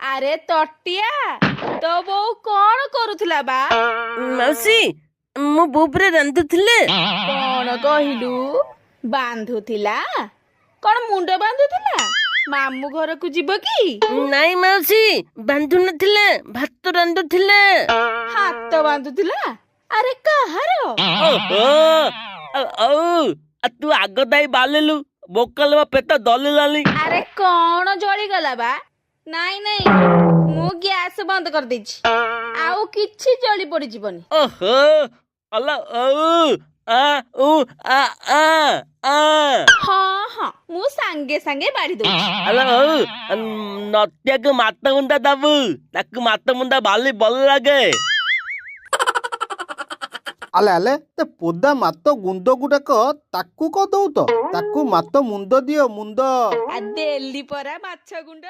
ଆରେ ତଟିଆ ତୋ ବୋଉ କଣ କରୁଥିଲା ବା? ମାଉସୀ ମୋ ବୋଉ ପୁରା ରାନ୍ଧୁଥିଲେ। କଣ କହିଲୁ? ବାନ୍ଧୁଥିଲା? କଣ ମୁଣ୍ଡ ବାନ୍ଧୁଥିଲା? ମାମୁଁ ଘରକୁ ଯିବ କି? ନାଇଁ ମାଉସୀ ବାନ୍ଧୁ ନଥିଲେ, ଭାତ ରାନ୍ଧୁଥିଲେ। ହାତ ବାନ୍ଧୁଥିଲା? ଆରେ କାହାର? ଓହୋ ତୁ ଆଗ ଦାଇ ବାଲିଲୁ ବୋକାଲ ପେଟ ଦଲିଲାନି। ଆରେ କଣ ଜଳିଗଲା ବା? ନାଇଁ ନାଇଁ, ମୁଁ ଗ୍ୟାସ ବନ୍ଦ କରିଦେଇଛି, ଆଉ କିଛି ଜଳି ପଡିଯିବନି। ଓହୋ ଅଲ ହଁ ହଁ, ମୁଁ ସାଙ୍ଗେ ସାଙ୍ଗେ ବାଢି ଦଉଛି। ହଉ ନଟିଆକୁ ମାତ ମୁଣ୍ଡା ଦବୁ, ତାକୁ ମାତ ମୁଣ୍ଡା ବାଲି ଭଲ ଲାଗେ। ଆଲେ ଆଲେ ତେ ପୋଦା ମାତ ଗୁଣ୍ଡ ଗୁଡାକ ତାକୁ କଣ ଦଉତ? ତାକୁ ମାତ ମୁଣ୍ଡ ଦିଅ, ମୁଣ୍ଡ। ଦେଲି ପରା ମାଛ ଗୁଣ୍ଡ।